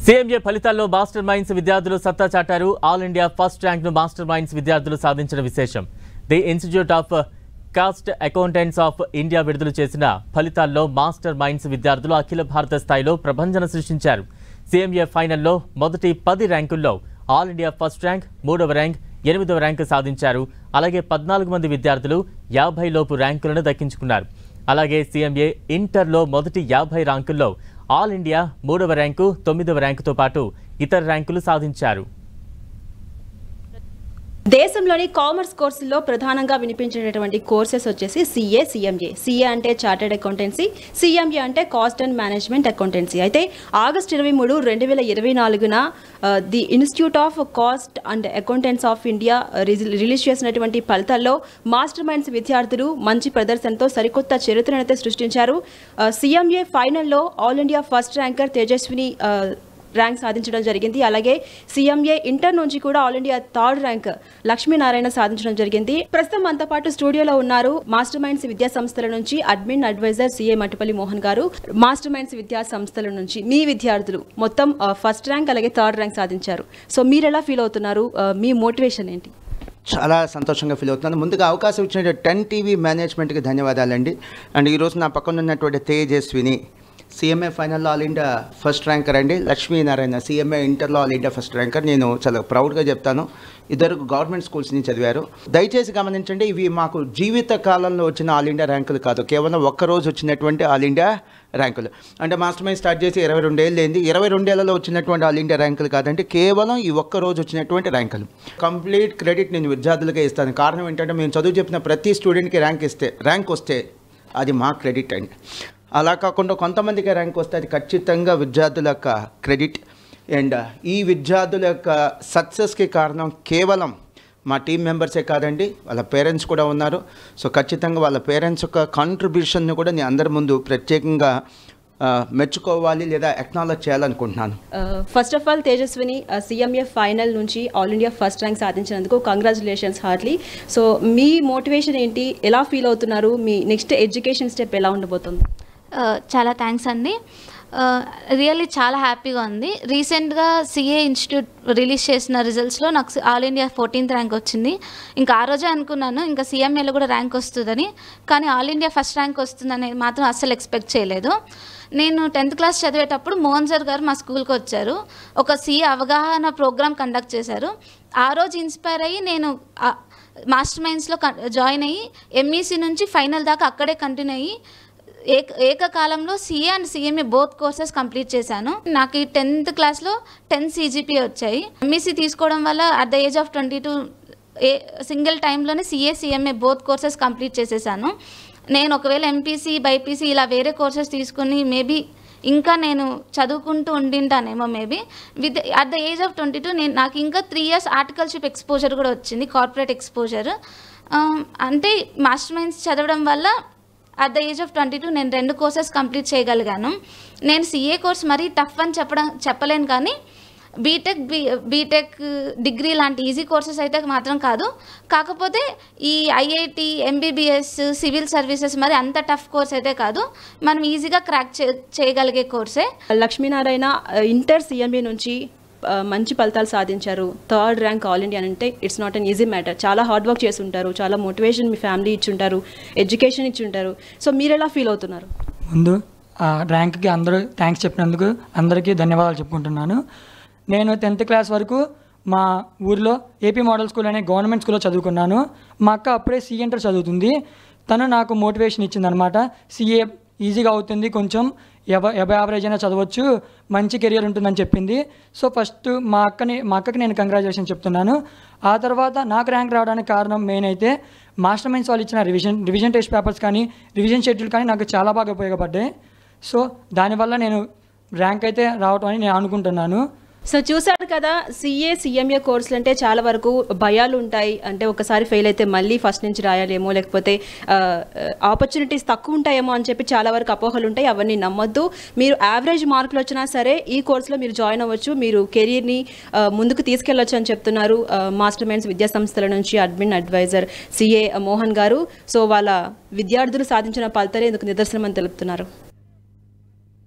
CMA ఫలితాల్లో master minds విద్యార్థులు సత్తా చాటారు. ఆల్ ఇండియా ఫస్ట్ ర్యాంక్ ను మాస్టర్ మైండ్స్ విద్యార్థులు సాధించిన విశేషం. The Institute of cost accountants of India విడుదల చేసిన ఫలితాల్లో మాస్టర్ మైండ్స్ విద్యార్థులు అఖిల భారత స్థాయిలో ప్రభంజన సృష్టించారు. CMA ఫైనల్లో మొదటి 10 ర్యాంకుల్లో ఆల్ ఇండియా ఫస్ట్ ర్యాంక్, 3వ ర్యాంక్, 8వ ర్యాంకు సాధించారు. అలాగే 14 మంది విద్యార్థులు 50 లోపు ర్యాంకులను దక్కించుకున్నారు. అలాగే CMA ఇంటర్లో మొదటి 50 ర్యాంకుల్లో ఆల్ ఇండియా 3వ ర్యాంకు, 9వ ర్యాంకుతో పాటు ఇతర ర్యాంకులు సాధించారు. దేశంలోని కామర్స్ కోర్సుల్లో ప్రధానంగా వినిపించేటటువంటి కోర్సెస్ వచ్చేసి CA, CMA. CA అంటే చార్టెడ్ అకౌంటెన్సీ, CMA అంటే కాస్ట్ అండ్ మేనేజ్మెంట్ అకౌంటెన్సీ. అయితే ఆగస్టు 23, 2024న the Institute of Cost and Accountants of India release చేసినటువంటి ఫలితాల్లో మాస్టర్ మైండ్స్ విద్యార్థులు మంచి ప్రదర్శనతో సరికొత్త చరిత్రనైతే సృష్టించారు. CMA ఫైనల్లో all India first ranker Tejaswini rank సాధించడం జరిగింది. అలాగే CMA ఇంటర్ నుంచి కూడా all India 3rd rank Lakshminarayana సాధించడం జరిగింది. ప్రస్తుతం మనతో పాటు స్టూడియోలో ఉన్నారు మాస్టర్ మైండ్స్ విద్యా సంస్థల నుంచి admin adviser CA Mattipalli Mohan గారు. మాస్టర్ మైండ్స్ విద్యా సంస్థల నుంచి మీ విద్యార్థులు మొత్తం ఫస్ట్ ర్యాంక్ అలాగే 3rd ర్యాంక్ సాధించారు. సో మీరు ఎలా ఫీల్ అవుతున్నారు? మీ మోటివేషన్ ఏంటి? చాలా సంతోషంగా ఫీల్ అవుతున్నాను. ముందుగా అవకాశం ఇచ్చిన 10 TV మేనేజ్మెంట్కి ధన్యవాదాలండి. అండ్ ఈరోజు నా పక్కన ఉన్నటువంటి తేజస్విని CMA ఫైనల్లో ఆల్ ఇండియా ఫస్ట్ ర్యాంకర్ అండి. లక్ష్మీనారాయణ CMA ఇంటర్లో ఆల్ ఇండియా ఫస్ట్ ర్యాంకర్. నేను చాలా ప్రౌడ్గా చెప్తాను. ఇద్దరు గవర్నమెంట్ స్కూల్స్ నుంచి చదివారు. దయచేసి గమనించండి, ఇవి మాకు జీవిత కాలంలో వచ్చిన ఆల్ ఇండియా ర్యాంకులు కాదు, కేవలం ఒక్కరోజు వచ్చినటువంటి ఆల్ ఇండియా ర్యాంకులు. అంటే మాస్టర్ మైండ్ స్టార్ట్ చేసి 22 ఏళ్ళు అయింది. 22 ఏళ్లలో వచ్చినటువంటి ఆల్ ఇండియా ర్యాంకులు కాదంటే కేవలం ఈ ఒక్కరోజు వచ్చినటువంటి ర్యాంకులు. కంప్లీట్ క్రెడిట్ నేను విద్యార్థులకే ఇస్తాను. కారణం ఏంటంటే మేము చదువు చెప్పిన ప్రతి స్టూడెంట్కి ర్యాంక్ వస్తే అది మా క్రెడిట్ అండి. అలా కాకుండా కొంతమందికి ర్యాంక్ వస్తే అది ఖచ్చితంగా విద్యార్థుల యొక్క క్రెడిట్. అండ్ ఈ విద్యార్థుల యొక్క సక్సెస్కి కారణం కేవలం మా టీం మెంబర్సే కాదండి, వాళ్ళ పేరెంట్స్ కూడా ఉన్నారు. సో ఖచ్చితంగా వాళ్ళ పేరెంట్స్ యొక్క కాంట్రిబ్యూషన్ని కూడా నేను అందరి ముందు ప్రత్యేకంగా మెచ్చుకోవాలి లేదా అక్నాలెడ్జ్ చేయాలనుకుంటున్నాను. First of all Tejaswini, CMA final నుంచి ఆల్ ఇండియా ఫస్ట్ ర్యాంక్ సాధించినందుకు కంగ్రాచులేషన్స్ హార్ట్లీ. సో మీ మోటివేషన్ ఏంటి? ఎలా ఫీల్ అవుతున్నారు? మీ నెక్స్ట్ ఎడ్యుకేషన్ స్టెప్ ఎలా ఉండబోతుంది? చాలా థ్యాంక్స్ అండి. రియల్లీ చాలా హ్యాపీగా ఉంది. రీసెంట్గా CA ఇన్స్టిట్యూట్ రిలీజ్ చేసిన రిజల్ట్స్లో నాకు ఆల్ ఇండియా 14th ర్యాంక్ వచ్చింది. ఇంకా ఆ రోజే అనుకున్నాను ఇంకా CMAలో కూడా ర్యాంక్ వస్తుందని, కానీ ఆల్ ఇండియా ఫస్ట్ ర్యాంక్ వస్తుందని మాత్రం అస్సలు ఎక్స్పెక్ట్ చేయలేదు. నేను 10th క్లాస్ చదివేటప్పుడు మోహన్ సార్ గారు మా స్కూల్కి వచ్చారు. ఒక CA అవగాహన ప్రోగ్రామ్ కండక్ట్ చేశారు. ఆ రోజు ఇన్స్పైర్ అయ్యి నేను మాస్టర్ మైండ్స్లో జాయిన్ అయ్యి MEC నుంచి ఫైనల్ దాకా అక్కడే కంటిన్యూ అయ్యి ఏకకాలంలో CA and CMA both courses complete చేశాను. నాకు ఈ 10th క్లాస్లో 10 CGPA వచ్చాయి. MEC తీసుకోవడం వల్ల at the age of 22 single టైంలోనే CA CMA both courses complete చేసేసాను. నేను ఒకవేళ MPC BIPC ఇలా వేరే కోర్సెస్ తీసుకుని మేబీ ఇంకా నేను చదువుకుంటూ ఉండింటానేమో maybe. At the age of 22 నాకు ఇంకా 3 years ఆర్టికల్షిప్ ఎక్స్పోజర్ కూడా వచ్చింది, కార్పొరేట్ ఎక్స్పోజర్. అంటే మాస్టర్ మైండ్స్ చదవడం వల్ల అట్ ద ఏజ్ ఆఫ్ 22 నేను 2 కోర్సెస్ కంప్లీట్ చేయగలిగాను. నేను CA కోర్స్ మరీ టఫ్ అని చెప్పలేను, కానీ బీటెక్ డిగ్రీ లాంటి ఈజీ కోర్సెస్ అయితే మాత్రం కాదు. కాకపోతే ఈ IIT MBBS సివిల్ సర్వీసెస్ మరి అంత టఫ్ కోర్స్ అయితే కాదు, మనం ఈజీగా క్రాక్ చేయగలిగే కోర్సే. లక్ష్మీనారాయణ ఇంటర్ CMA నుంచి మంచి ఫలితాలు సాధించారు. 3rd ర్యాంక్ ఆల్ ఇండియా అంటే it's not an easy matter. చాలా హార్డ్ వర్క్ చేసి ఉంటారు, చాలా మోటివేషన్ మీ ఫ్యామిలీ ఇచ్చి ఉంటారు, ఎడ్యుకేషన్ ఇచ్చి ఉంటారు. సో మీరు ఎలా ఫీల్ అవుతున్నారు? ముందు ర్యాంక్కి అందరూ థ్యాంక్స్ చెప్పినందుకు అందరికీ ధన్యవాదాలు చెప్పుకుంటున్నాను. నేను 10th క్లాస్ వరకు మా ఊరిలో AP మోడల్ స్కూల్ అనే గవర్నమెంట్ స్కూల్లో చదువుకున్నాను. మా అక్క అప్పుడే CA ఇంటర్ చదువుతుంది. తను నాకు మోటివేషన్ ఇచ్చిందనమాట. CA ఈజీగా అవుతుంది, కొంచెం యావరేజ్ అయినా చదవచ్చు, మంచి కెరియర్ ఉంటుందని చెప్పింది. సో ఫస్ట్ మా అక్కకి నేను కంగ్రాచులేషన్ చెప్తున్నాను. ఆ తర్వాత నాకు ర్యాంక్ రావడానికి కారణం మెయిన్ అయితే మాస్టర్ మైండ్స్ వాళ్ళు ఇచ్చిన రివిజన్ టెస్ట్ పేపర్స్ కానీ రివిజన్ షెడ్యూల్ కానీ నాకు చాలా బాగా ఉపయోగపడ్డాయి. సో దానివల్ల నేను ర్యాంక్ అయితే రావటం అని నేను అనుకుంటున్నాను. సో చూసారు కదా, CA CMA కోర్సులు అంటే చాలా వరకు భయాలు ఉంటాయి. అంటే ఒకసారి ఫెయిల్ అయితే మళ్ళీ ఫస్ట్ నుంచి రాయాలేమో, లేకపోతే ఆపర్చునిటీస్ తక్కువ ఉంటాయేమో అని చెప్పి చాలా వరకు అపోహలు ఉంటాయి. అవన్నీ నమ్మొద్దు. మీరు యావరేజ్ మార్కులు వచ్చినా సరే ఈ కోర్సులో మీరు జాయిన్ అవ్వచ్చు, మీరు కెరీర్ని ముందుకు తీసుకెళ్లొచ్చు అని చెప్తున్నారు మాస్టర్ మైండ్స్ విద్యా సంస్థల నుంచి అడ్మిన్ అడ్వైజర్ CA మోహన్ గారు. సో వాళ్ళ విద్యార్థులు సాధించిన ఫలితాలే ఇందుకు నిదర్శనం అని తెలుపుతున్నారు.